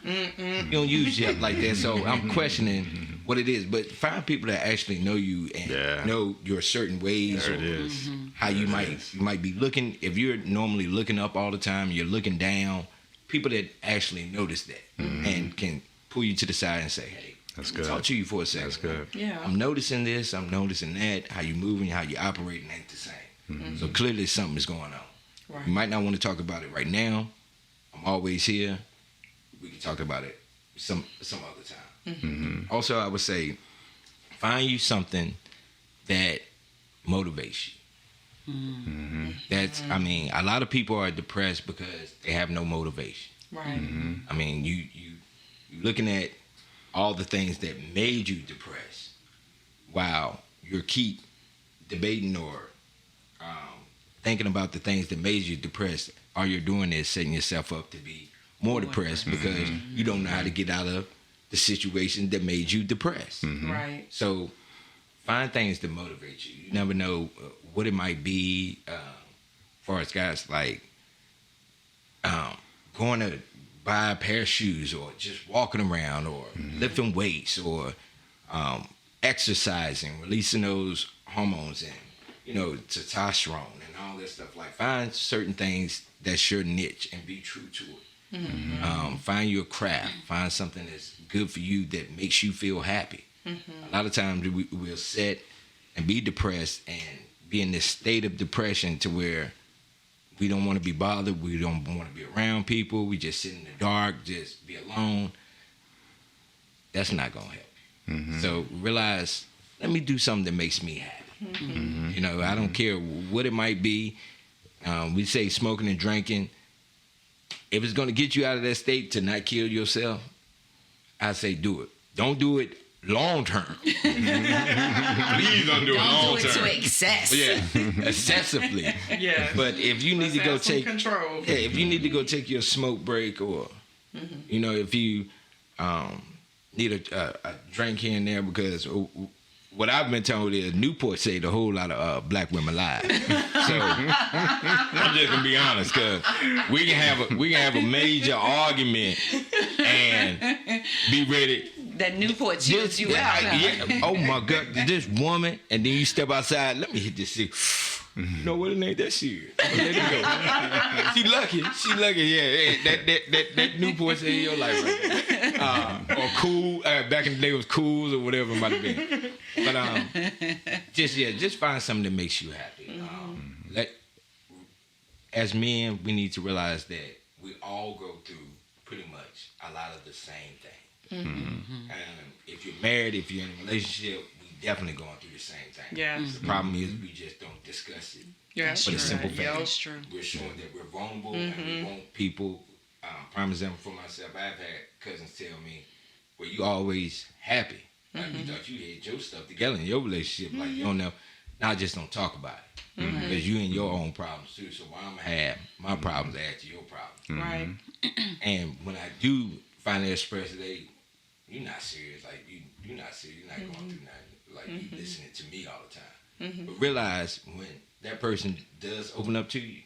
you don't use yep like that, so I'm questioning what it is. But find people that actually know you and know your certain ways, There or it is. how you might be looking. If you're normally looking up all the time, you're looking down. People that actually notice that and can pull you to the side and say, "Hey, That's let me good. talk to you for a second. That's good. Yeah. I'm noticing this. I'm noticing that. How you moving, how you operating ain't the same. So clearly something is going on. Right. You might not want to talk about it right now. I'm always here. We can talk about it some other time. Also, I would say, find you something that motivates you. That's, I mean, a lot of people are depressed because they have no motivation. Right. I mean, you looking at all the things that made you depressed, while you keep debating or thinking about the things that made you depressed. All you're doing is setting yourself up to be more depressed because you don't know how to get out of the situation that made you depressed. Right. So find things that motivate you. You never know what it might be. As far as guys like going to buy a pair of shoes, or just walking around, or lifting weights, or exercising, releasing those hormones and testosterone and all that stuff. Like, find certain things that's your niche and be true to it. Find your craft. Find something that's good for you that makes you feel happy. A lot of times we'll sit and be depressed and be in this state of depression to where we don't want to be bothered. We don't want to be around people. We just sit in the dark, just be alone. That's not going to help. So realize, let me do something that makes me happy. I don't care what it might be. We say smoking and drinking. If it's going to get you out of that state to not kill yourself, I say do it. Don't do it long term. Please don't do it long Don't do it term. to excess. Yeah, excessively. Yeah. But if you need Let's to go have some take control. Yeah, if you need to go take your smoke break, or if you need a drink here and there, because what I've been told is Newport saved a whole lot of black women lives. So I'm just gonna be honest, cause we can have a major argument and be ready. That Newport chills you out. Huh? Yeah. Oh my God, this woman, and then you step outside. Let me hit this shit. You know what? It ain't that serious. Let it go. She lucky. Yeah, that Newport saved your life right there. Or Cool. Back in the day it was Cools or whatever it might have been. But just find something that makes you happy. As men, we need to realize that we all go through pretty much a lot of the same thing. If you're married, if you're in a relationship, we definitely going through the same thing. Yeah. The problem is we just don't discuss it. Yeah. But it's simple fact. That's true. We're showing that we're vulnerable and we want people. Prime example for myself, I've had cousins tell me, well, you always happy. Like, you thought you had your stuff together in your relationship. Like, you don't know. Now I just don't talk about it. Because you and your own problems too. So why I'm going to have my problems add to your problems. Right. And when I do finally express that, you're not serious. Like, you're not serious. You're not going through nothing. Like, you listening to me all the time. But realize when that person does open up to you,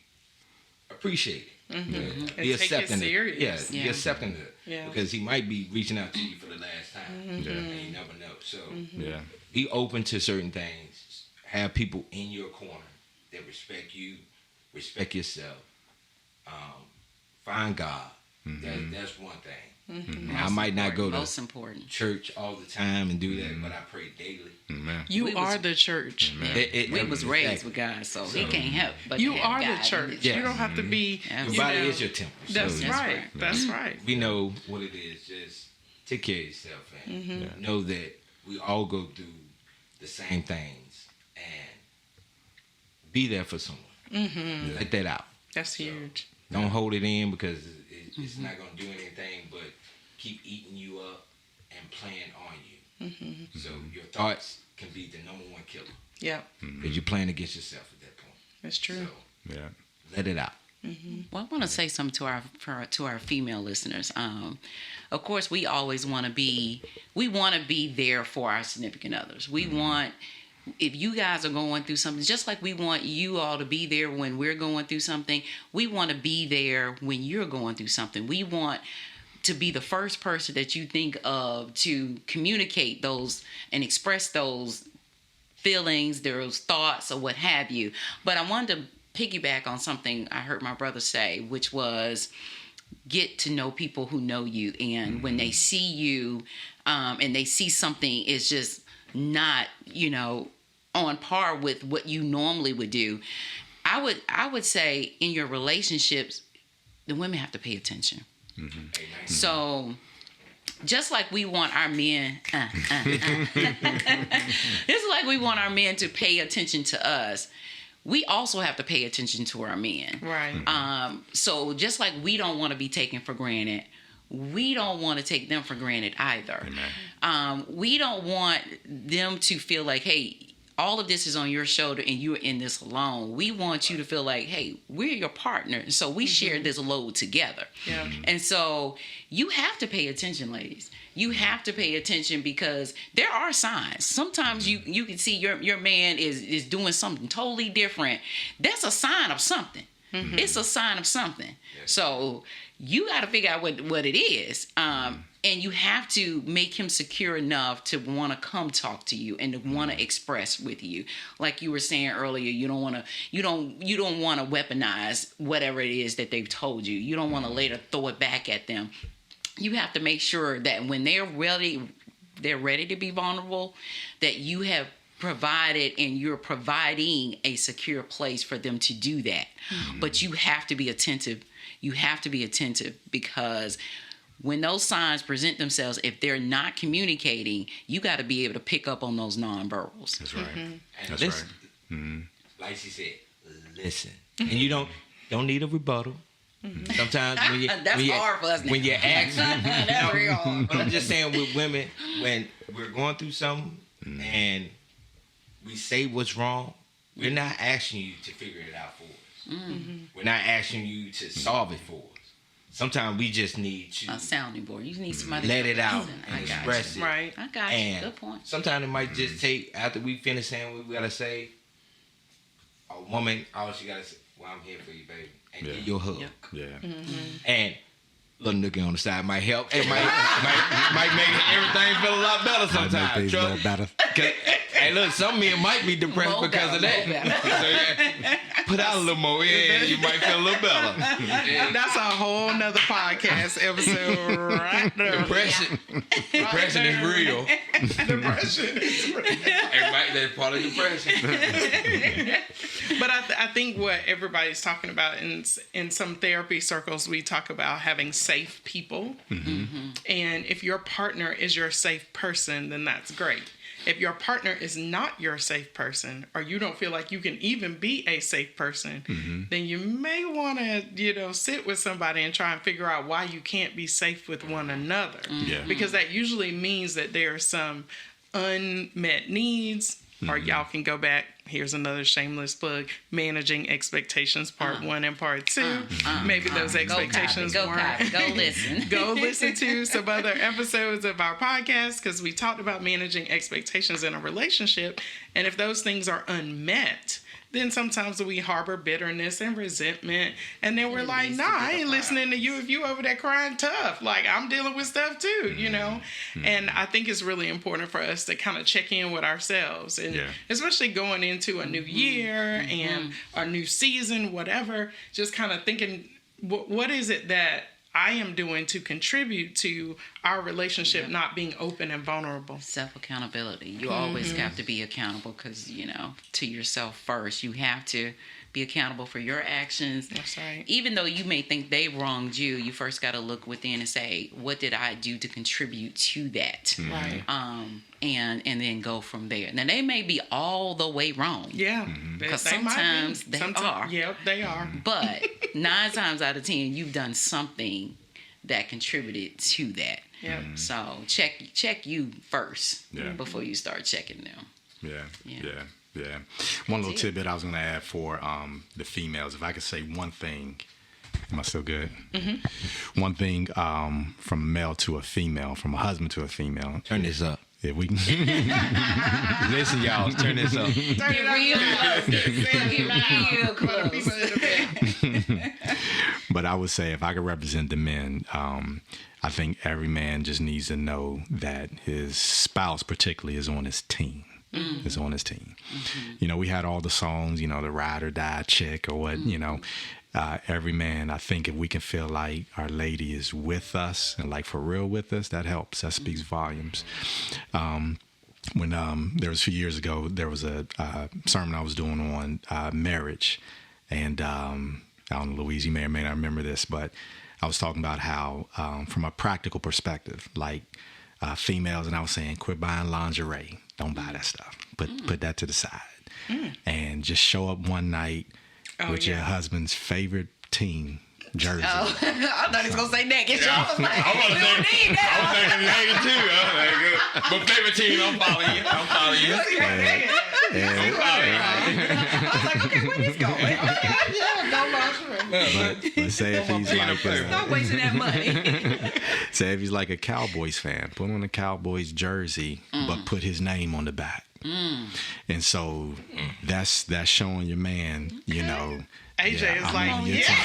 appreciate it. Yeah. And Be take it accepting serious. Yeah, be accepting it. Yeah. Because he might be reaching out to you for the last time. And you never know. So Yeah. be open to certain things. Have people in your corner that respect you, respect yourself. Find God. That's one thing. Now, I might not go to Most important. church all the time and do that, but I pray daily. Amen. You We are was- the church. We was raised with God, so he can't help but You to have are God the in church. his- Yeah. You don't have to be. Your Your you body know, is your temple. That's So right. right. That's right. we know what it is. Just take care of yourself and know that we all go through the same things and be there for someone. Let that out. That's huge. Don't hold it in because it's not going to do anything but keep eating you up and playing on you. So your thoughts can be the number one killer Yep, because you're playing against yourself at that point. that's true. So Yeah. let it out. Well, I want to say something to our female listeners. Of course, we always want to be there for our significant others. We want, if you guys are going through something, just like we want you all to be there when we're going through something, we want to be there when you're going through something. We want to be the first person that you think of to communicate those and express those feelings, those thoughts, or what have you. But I wanted to piggyback on something I heard my brother say, which was get to know people who know you. And when they see you and they see something is just not, on par with what you normally would do, I would say in your relationships, the women have to pay attention. Amen. So just like we want our men, just like we want our men to pay attention to us, we also have to pay attention to our men. Right. So just like we don't want to be taken for granted, we don't want to take them for granted either. We don't want them to feel like, hey, all of this is on your shoulder and you're in this alone. We want you to feel like, hey, we're your partner. So we share this load together. Yeah. And so you have to pay attention, ladies. You have to pay attention because there are signs. Sometimes you can see your man is doing something totally different. That's a sign of something. It's a sign of something. So you got to figure out what it is. And you have to make him secure enough to want to come talk to you and to want to express with you. Like you were saying earlier, you don't want to weaponize whatever it is that they've told you. You don't want to later throw it back at them. You have to make sure that when they're ready to be vulnerable, that you have provided and you're providing a secure place for them to do that. But you have to be attentive. You have to be attentive because when those signs present themselves, if they're not communicating, you got to be able to pick up on those nonverbals. That's right. And That's listen, right. like she said, listen. And you don't need a rebuttal. Sometimes when you That's hard for us now. when you ask, That's real hard. but I'm just saying with women, when we're going through something and we say what's wrong, we're not asking you to figure it out for us. We're not asking you to solve it for us. Sometimes we just need to A sounding board. You need somebody let to it out listen. I and got express you. it. Right. I got you. And Good point. sometimes it might just take, after we finish saying what we gotta say, a woman, all she gotta say, well, I'm here for you, baby. And give you a hug. Yep. Yeah. And little nookie on the side might help. It might make everything feel a lot better sometimes. Trust- better. 'cause- Hey, look, some men might be depressed More because of better, that. more better. So, yeah, put out a little more in, you might feel a little better. Yeah. That's a whole nother podcast episode right there. Depression is real. Depression is real. Everybody, that's part of depression. But I think what everybody's talking about in some therapy circles, we talk about having safe people. And if your partner is your safe person, then that's great. If your partner is not your safe person, or you don't feel like you can even be a safe person, then you may want to, sit with somebody and try and figure out why you can't be safe with one another. Yeah. Because that usually means that there are some unmet needs, or y'all can go back. Here's another shameless plug: Managing Expectations Part 1 and Part 2. Maybe those expectations weren't. Go listen. Go listen to some other episodes of our podcast, because we talked about managing expectations in a relationship. And if those things are unmet, then sometimes we harbor bitterness and resentment. And then we're like, nah, I ain't listening to you if you over there crying tough. Like, I'm dealing with stuff too, you know? And I think it's really important for us to kind of check in with ourselves. And especially going into a new year and a new season, whatever, just kind of thinking, what is it that I am doing to contribute to our relationship not being open and vulnerable? Self-accountability. You always have to be accountable, because, you know, to yourself first. You have to be accountable for your actions. That's right. Even though you may think they wronged you, you first got to look within and say, what did I do to contribute to that? Right. And then go from there. Now, they may be all the way wrong. Yeah. Because They might sometimes be. they are. Yep, they are. But 9 times out of 10, you've done something that contributed to that. Yep. So check you first Yeah. before you start checking them. Yeah. One little tidbit I was going to add for the females, if I could say one thing. Am I still good? Mm-hmm. One thing from a male to a female, from a husband to a female. Turn this up. If we can. Listen, y'all, turn this up. Get real close. Get real close. But I would say, if I could represent the men, I think every man just needs to know that his spouse particularly is on his team. Is on his team. You know, we had all the songs, you know, the ride or die chick or what, you know. Every man, I think if we can feel like our lady is with us and like for real with us, that helps. That speaks volumes. When there was a few years ago, there was a sermon I was doing on marriage. And I don't know, Louise, you may or may not remember this, but I was talking about how from a practical perspective, like females, and I was saying, quit buying lingerie. Don't buy that stuff. Put that to the side. And just show up one night with your husband's favorite team jersey. I thought he was going to say naked. So I was like, I was we don't need that. thinking naked too. My favorite team, I'm following you. I'm following you. I was like, okay, where this going? But say if he's like Stop wasting that money. say if he's like a Cowboys fan, put on a Cowboys jersey, but put his name on the back. And so that's showing your man, you know. AJ is like, on your yes. team.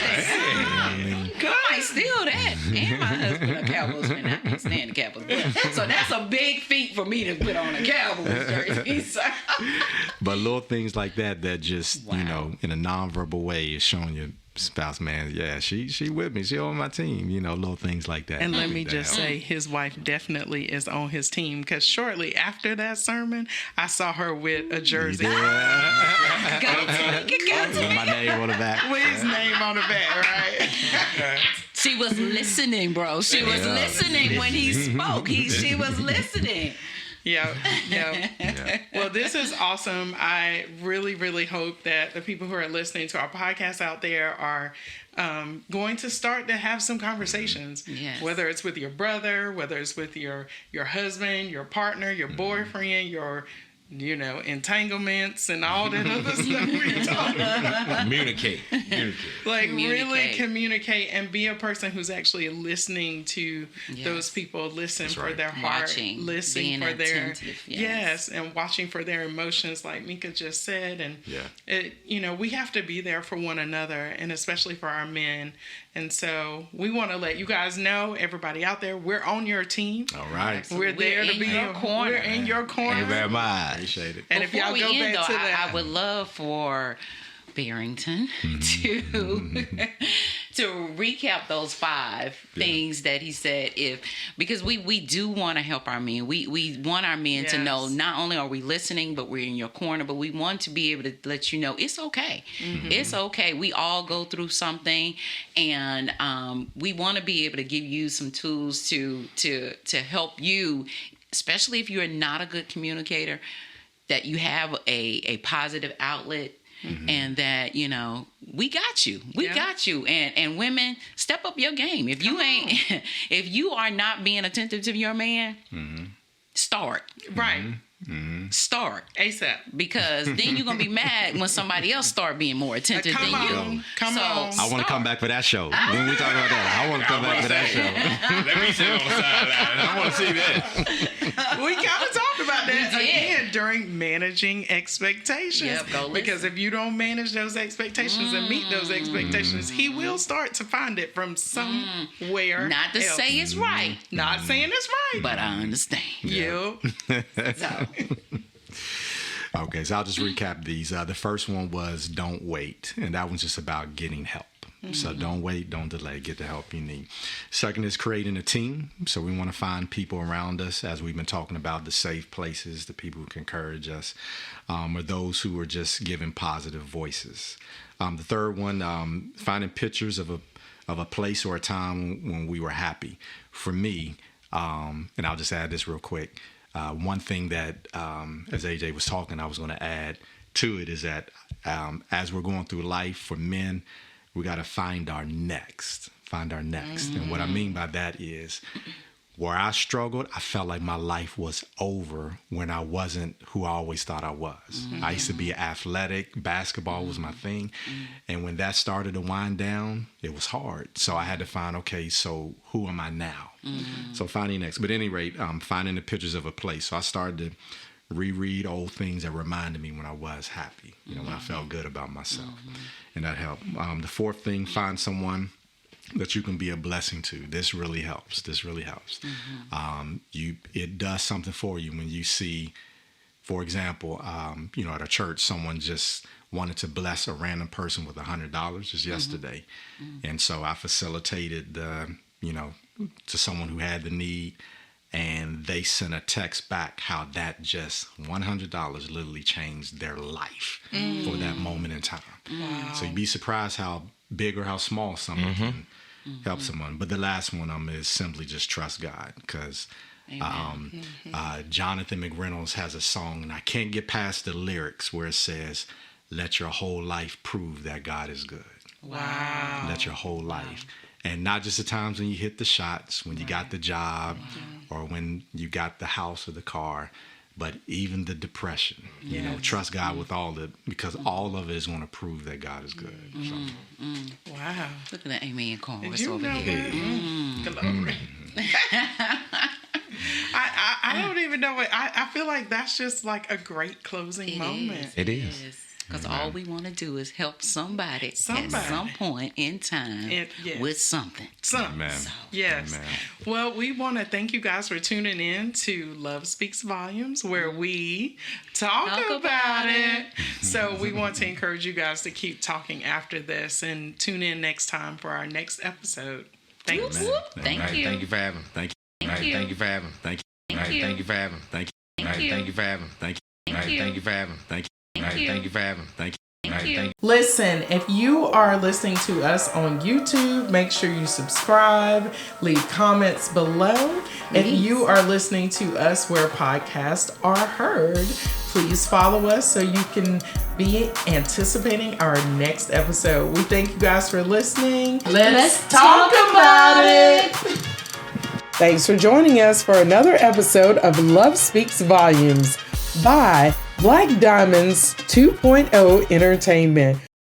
You know what I mean? I might steal that. And my husband a Cowboys fan. I can't stand the Cowboys. So that's a big feat for me to put on a Cowboys jersey. So. But little things like that just, Wow. you know, in a nonverbal way is showing your spouse, man, yeah, she with me. She on my team. You know, little things like that. And I let think me that just helps. say, his wife definitely is on his team, because shortly after that sermon, I saw her with a jersey Yeah. Go to With my name on the back. with his name on the back, right? She was listening, bro. She was listening when he spoke. She was listening. Yeah. Well, this is awesome. I really, really hope that the people who are listening to our podcast out there are going to start to have some conversations. Yes. Whether it's with your brother, whether it's with your husband, your partner, your boyfriend, your entanglements and all that other stuff we talk about. Communicate. Like, really Communicate. communicate and be a person who's actually listening to Yes. those people, listen for right. their heart, Watching, listen being for their attentive, yes. and watching for their emotions, like Mika just said. And Yeah. we have to be there for one another, and especially for our men. And so we want to let you guys know, everybody out there, we're on your team. All right. We're there to in be your corner. We're in your corner. Thank you very much. Appreciate it. And if Before y'all we go end, back though, to that, I would love for Barrington to recap those 5 things that he said. Because we do want to help our men. We want our men to know, Yes. not only are we listening, but we're in your corner. But we want to be able to let you know it's okay. It's okay. We all go through something, and we want to be able to give you some tools to help you, especially if you're not a good communicator, that you have a positive outlet. And that, we got you. We Yeah. got you. And women, step up your game. If you if you are not being attentive to your man, start. right. start. ASAP. Because then you're gonna be mad when somebody else start being more attentive Come than on. you. Come on. I want to start. come back for that show. When we talk about that, I want to come back for that show. Let me sit on the sideline. I want to see that. We kind of talked about that We did. again during managing expectations. Yep, go listen. Because if you don't manage those expectations and meet those expectations, he will start to find it from somewhere. Not to else. say it's right, Not saying it's right. but I understand. You. So, Okay, so I'll just recap these. The first one was don't wait, and that one's just about getting help. So don't wait, don't delay, get the help you need. Second is creating a team. So we want to find people around us, as we've been talking about, the safe places, the people who can encourage us, or those who are just giving positive voices. The third one, finding pictures of a place or a time when we were happy. For me, and I'll just add this real quick. One thing that, as AJ was talking, I was going to add to it is that as we're going through life for men, we got to find our next. And what I mean by that is where I struggled, I felt like my life was over when I wasn't who I always thought I was. I used to be athletic. Basketball was my thing. And when that started to wind down, it was hard. So I had to find, okay, so who am I now? So finding next. But at any rate, finding the pictures of a place. So I started to reread old things that reminded me when I was happy, when I felt good about myself. And that helped. The fourth thing, find someone that you can be a blessing to. This really helps. It does something for you when you see, for example, at a church, someone just wanted to bless a random person with $100 just yesterday. And so I facilitated to someone who had the need, and they sent a text back how that just $100 literally changed their life for that moment in time. Wow. So you'd be surprised how big or how small something can help someone. But the last one is simply just trust God, because Jonathan McReynolds has a song, and I can't get past the lyrics where it says, "Let your whole life prove that God is good." Wow. Let your whole life. And not just the times when you hit the shots, when you got the job, or when you got the house or the car, but even the depression. Trust God with all because all of it is going to prove that God is good. So. Wow. look at the Amy and Cornwall You over know here. what? Glory. I don't even know what I feel like that's just like a great closing moment. It is. Because all we want to do is help somebody at Somebody. some point in time Yes. with something. Amen. Yes. Amen. Well, we want to thank you guys for tuning in to Love Speaks Volumes, where we talk about it. So we want to encourage you guys to keep talking after this and tune in next time for our next episode. Thanks. Whoop, whoop. Thank you. Thank you for having. Thank you. Thank you. Thank you for having. Thank you. Thank you. Thank you for having. Thank you. Thank you. Thank you for having. Thank you. Thank you. Thank you for having. Thank you. Thank you. Thank you for having. Thank you. Thank you. Thank you. Listen, if you are listening to us on YouTube, make sure you subscribe, leave comments below. If you are listening to us where podcasts are heard, please follow us so you can be anticipating our next episode. We thank you guys for listening. Let's talk about it. Thanks for joining us for another episode of Love Speaks Volumes by Black Diamonds 2.0 Entertainment.